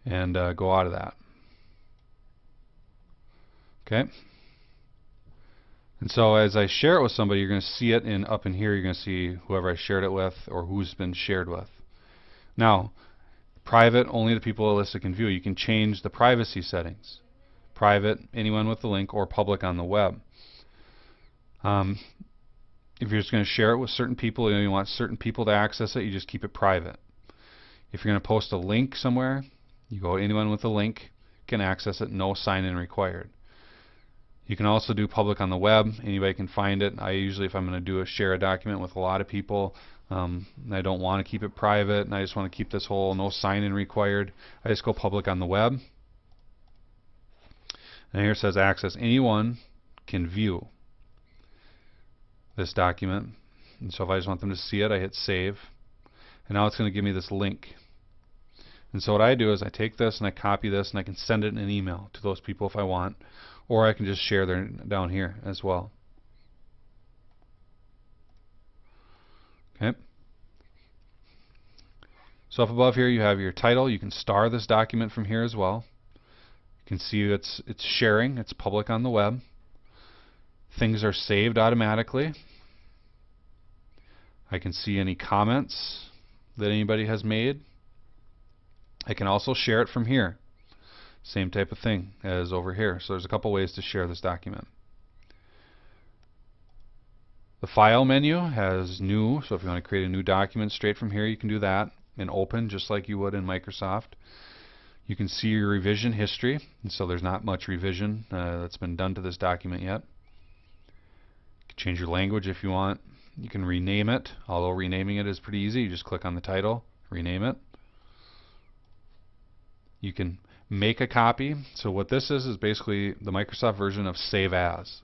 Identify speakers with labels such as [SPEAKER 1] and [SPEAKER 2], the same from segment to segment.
[SPEAKER 1] and go out of that. Okay. And so as I share it with somebody, you're going to see it up in here. You're going to see whoever I shared it with or who's been shared with. Now, private, only the people listed can view. You can change the privacy settings. Private, anyone with the link, or public on the web. If you're just going to share it with certain people, you want certain people to access it, you just keep it private. If you're going to post a link somewhere, you go anyone with a link can access it, no sign-in required. You can also do public on the web. Anybody can find it. I usually, if I'm going to share a document with a lot of people, I don't want to keep it private, and I just want to keep this whole no sign-in required, I just go public on the web. And here it says access. Anyone can view this document. And so if I just want them to see it, I hit save. And now it's going to give me this link. And so what I do is I take this and I copy this and I can send it in an email to those people if I want. Or I can just share down here as well. Okay. So up above here you have your title. You can star this document from here as well. You can see it's sharing. It's public on the web. Things are saved automatically. I can see any comments that anybody has made. I can also share it from here. Same type of thing as over here. So there's a couple ways to share this document. The file menu has new, so if you want to create a new document straight from here, you can do that and open just like you would in Microsoft. You can see your revision history, and so there's not much revision that's been done to this document yet. You can change your language if you want. You can rename it, although renaming it is pretty easy. You just click on the title, rename it. You can make a copy. So what this is basically the Microsoft version of Save As.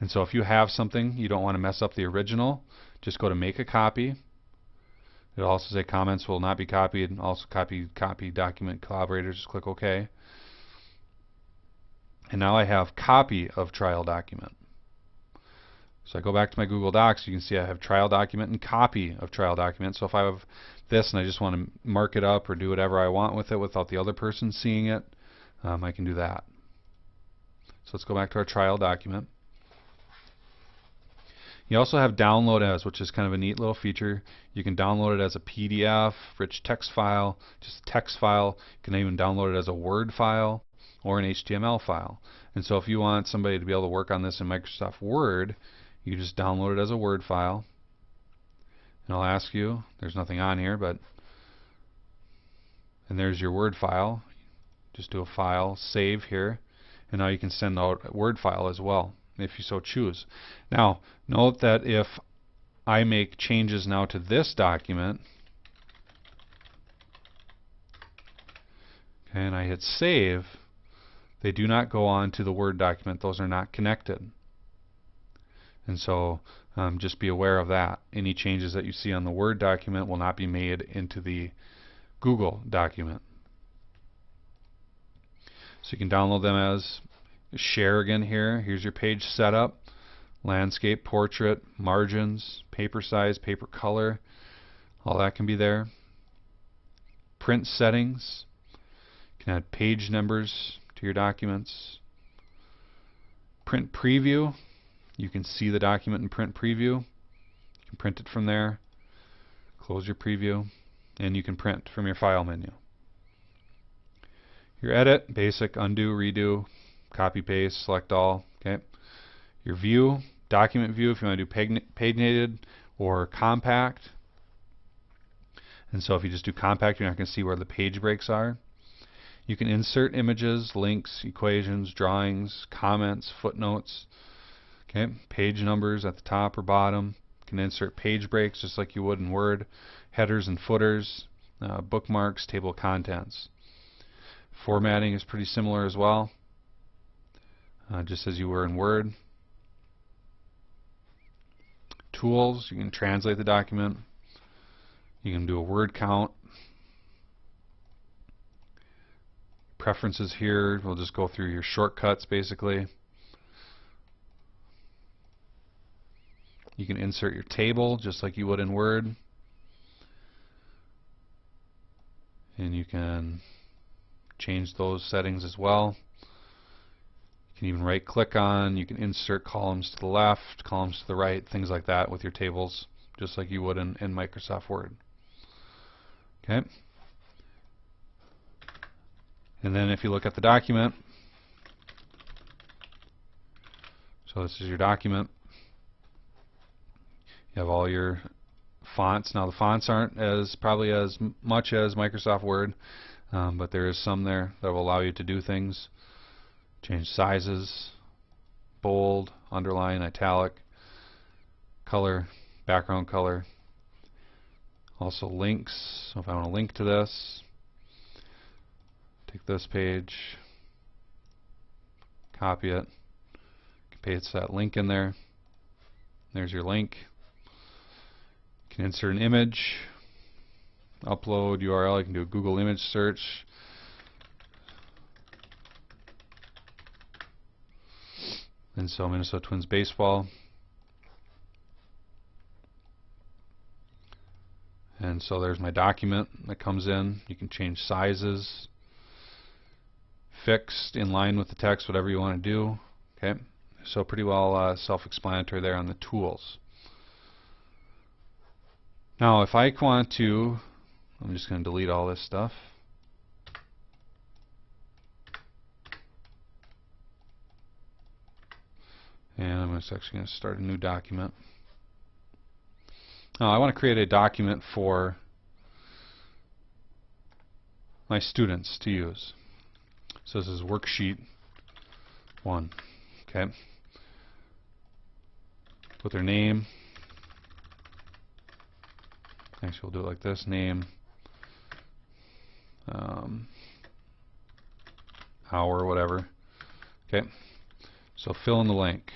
[SPEAKER 1] And so if you have something you don't want to mess up the original, just go to make a copy. It'll also say comments will not be copied. Also copy document collaborators. Just click OK. And now I have copy of trial document. So I go back to my Google Docs. You can see I have trial document and copy of trial document. So if I have this and I just want to mark it up or do whatever I want with it without the other person seeing it, I can do that. So let's go back to our trial document. You also have download as, which is kind of a neat little feature. You can download it as a PDF, rich text file, just a text file. You can even download it as a Word file or an HTML file. And so if you want somebody to be able to work on this in Microsoft Word, you just download it as a Word file. And I'll ask you, there's nothing on here, but, and there's your Word file. Just do a file, save here, and now you can send out a Word file as well, if you so choose. Now, note that if I make changes now to this document, okay, and I hit save, they do not go on to the Word document. Those are not connected. And so just be aware of that. Any changes that you see on the Word document will not be made into the Google document. So you can download them as share again here. Here's your page setup, landscape, portrait, margins, paper size, paper color. All that can be there. Print settings. You can add page numbers to your documents. Print preview. You can see the document in print preview. You can print it from there. Close your preview. And you can print from your file menu. Your edit, basic, undo, redo, copy, paste, select all. Okay. Your view, document view, if you want to do paginated or compact. And so if you just do compact, you're not going to see where the page breaks are. You can insert images, links, equations, drawings, comments, footnotes. Okay, page numbers at the top or bottom. You can insert page breaks just like you would in Word. Headers and footers, bookmarks, table of contents. Formatting is pretty similar as well, just as you were in Word. Tools, you can translate the document. You can do a word count. Preferences here, we'll just go through your shortcuts basically. You can insert your table just like you would in Word. And you can change those settings as well. You can even right click on, you can insert columns to the left, columns to the right, things like that with your tables, just like you would in Microsoft Word. Okay. And then if you look at the document, so this is your document. You have all your fonts. Now the fonts aren't probably as much as Microsoft Word, but there is some there that will allow you to do things. Change sizes, bold, underline, italic, color, background color. Also links. So if I want to link to this, take this page, copy it, paste that link in there. There's your link. You can insert an image, upload URL. You can do a Google image search. And so Minnesota Twins baseball. And so there's my document that comes in. You can change sizes, fixed, in line with the text, whatever you want to do. Okay, so pretty well self-explanatory there on the tools. Now if I want to, I'm just going to delete all this stuff. And I'm actually going to start a new document. Now I want to create a document for my students to use. So this is worksheet 1. Okay. Put their name. Actually, we'll do it like this: name, hour, whatever. Okay. So fill in the blank.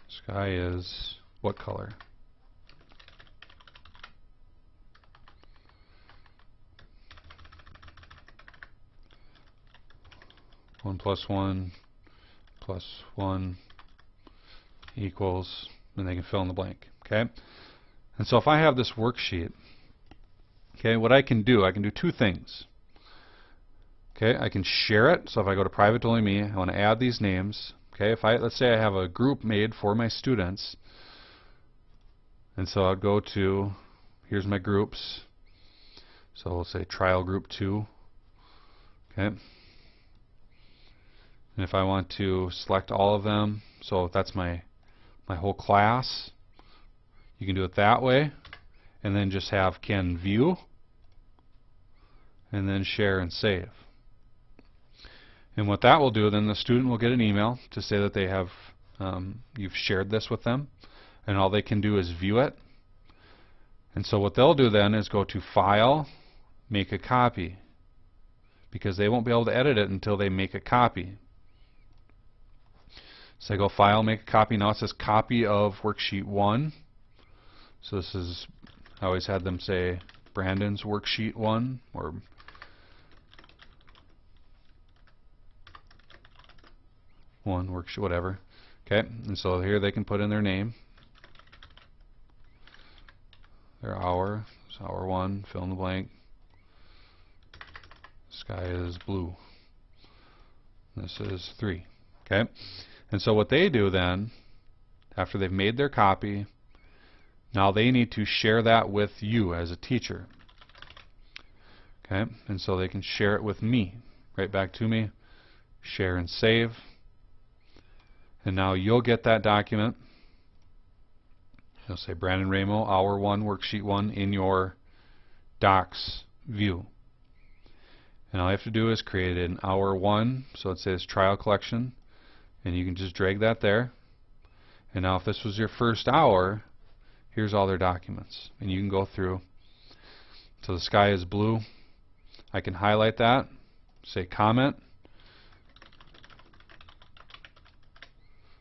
[SPEAKER 1] Sky is what color? One plus one equals, and they can fill in the blank. Okay. And so if I have this worksheet, okay, what I can do two things. Okay, I can share it. So if I go to private to only me, I want to add these names. Okay, let's say I have a group made for my students, and so I'll go to, here's my groups. So we'll say trial group 2. Okay. And if I want to select all of them, so if that's my whole class, you can do it that way, and then just have can view, and then share and save. And what that will do, then the student will get an email to say that they have you've shared this with them, and all they can do is view it. And so what they'll do then is go to File, Make a Copy, because they won't be able to edit it until they make a copy. So I go File, Make a Copy. Now it says Copy of Worksheet 1. So this is, I always had them say Brandon's Worksheet 1, or one worksheet, whatever. Okay, and so here they can put in their name, their hour, so hour 1, fill in the blank. Sky is blue. This is 3. Okay, and so what they do then, after they've made their copy, now they need to share that with you as a teacher. Okay, and so they can share it with me, right back to me, share and save. And now you'll get that document. You'll say Brandon Ramo, Hour 1, Worksheet 1 in your Docs view. And all you have to do is create an Hour 1, so it says Trial Collection, and you can just drag that there. And now if this was your first hour, here's all their documents. And you can go through. So the sky is blue. I can highlight that, say Comment.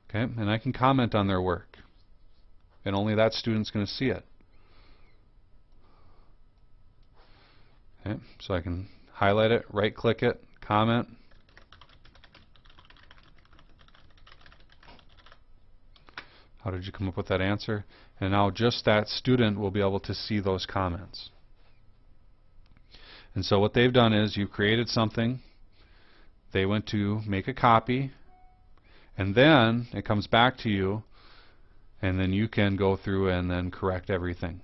[SPEAKER 1] Okay, and I can comment on their work, and only that student's going to see it. Okay, so I can highlight it, right click it, comment, How did you come up with that answer? And now just that student will be able to see those comments. And so what they've done is you created something, they went to make a copy, and then it comes back to you, and then you can go through and then correct everything.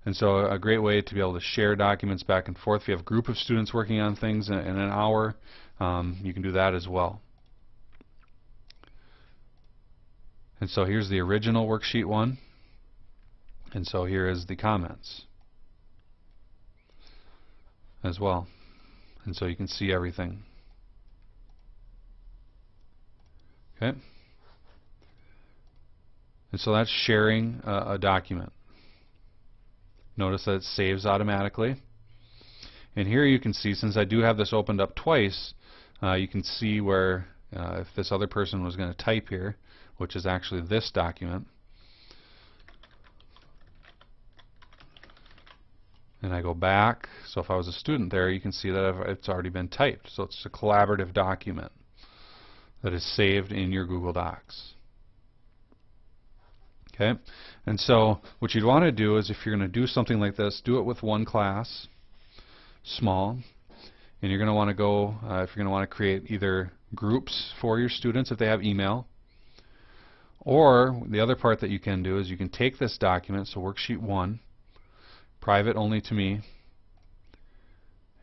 [SPEAKER 1] And so a great way to be able to share documents back and forth. If you have a group of students working on things in an hour, you can do that as well. And so here's the original worksheet one. And so here is the comments as well. And so you can see everything. Okay. And so that's sharing a document. Notice that it saves automatically. And here you can see, since I do have this opened up twice, you can see where if this other person was going to type here, which is actually this document, and I go back, so if I was a student there, you can see that it's already been typed. So it's a collaborative document that is saved in your Google Docs. Okay, and so what you'd want to do is, if you're going to do something like this, do it with one class, small, and you're going to want to go, if you're going to want to create either groups for your students if they have email, or the other part that you can do is you can take this document, so worksheet 1, private only to me,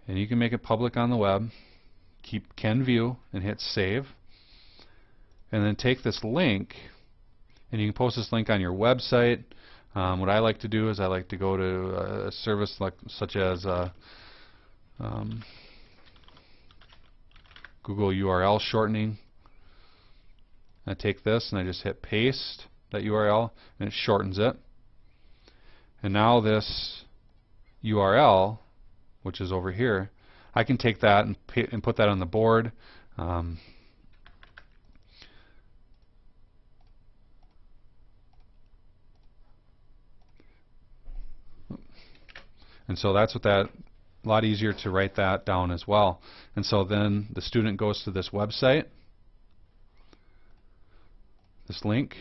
[SPEAKER 1] and you can make it public on the web, keep Can View and hit Save, and then take this link, and you can post this link on your website. What I like to do is I like to go to a service such as Google URL shortening. I take this and I just hit paste that URL, and it shortens it. And now this URL, which is over here, I can take that and put that on the board. And so that's what that, a lot easier to write that down as well. And so then the student goes to this website, this link,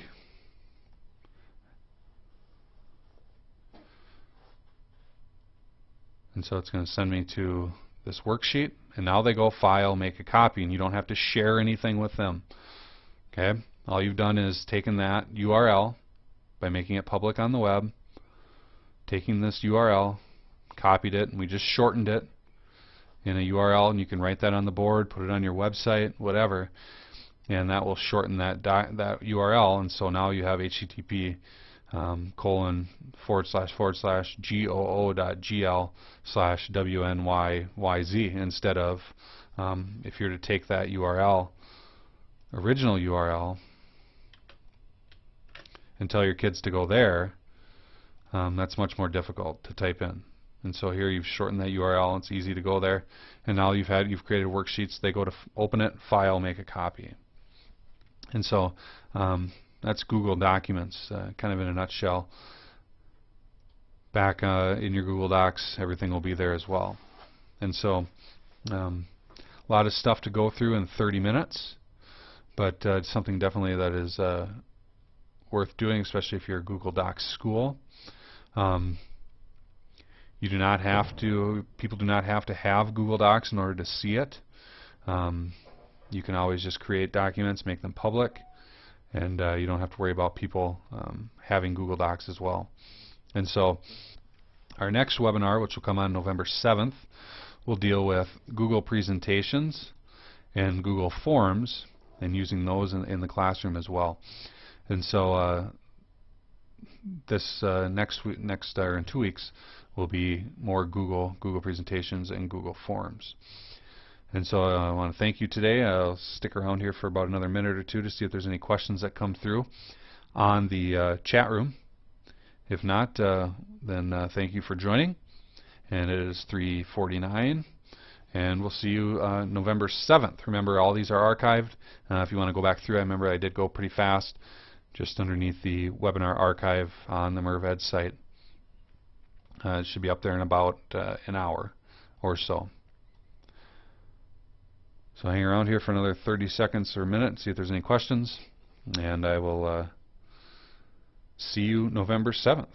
[SPEAKER 1] and so it's going to send me to this worksheet, and now they go File, Make a Copy, and you don't have to share anything with them. Okay, all you've done is taken that URL by making it public on the web, taking this URL, copied it, and we just shortened it in a URL, and you can write that on the board, put it on your website, whatever, and that will shorten that URL. And so now you have HTTP ://goo.gl/WNYYZ instead of if you're to take that URL, original URL, and tell your kids to go there, that's much more difficult to type in. And so here you've shortened that URL, it's easy to go there, and now you've created worksheets. They go to open it, File, Make a Copy. And so that's Google Documents, kind of in a nutshell. Back in your Google Docs, everything will be there as well. And so a lot of stuff to go through in 30 minutes, but it's something definitely that is worth doing, especially if you're a Google Docs school. You do not have to, people do not have to have Google Docs in order to see it. You can always just create documents, make them public, and you don't have to worry about people having Google Docs as well. And so our next webinar, which will come on November 7th, will deal with Google Presentations and Google Forms, and using those in the classroom as well. And so this next or in 2 weeks will be more Google Presentations and Google Forms. And so I want to thank you today. I'll stick around here for about another minute or two to see if there's any questions that come through on the chat room. If not, then thank you for joining. And it is 3:49, and we'll see you November 7th. Remember, all these are archived. If you want to go back through, I remember I did go pretty fast, just underneath the webinar archive on the MervEd site. It should be up there in about an hour or so. So hang around here for another 30 seconds or a minute and see if there's any questions. And I will see you November 7th.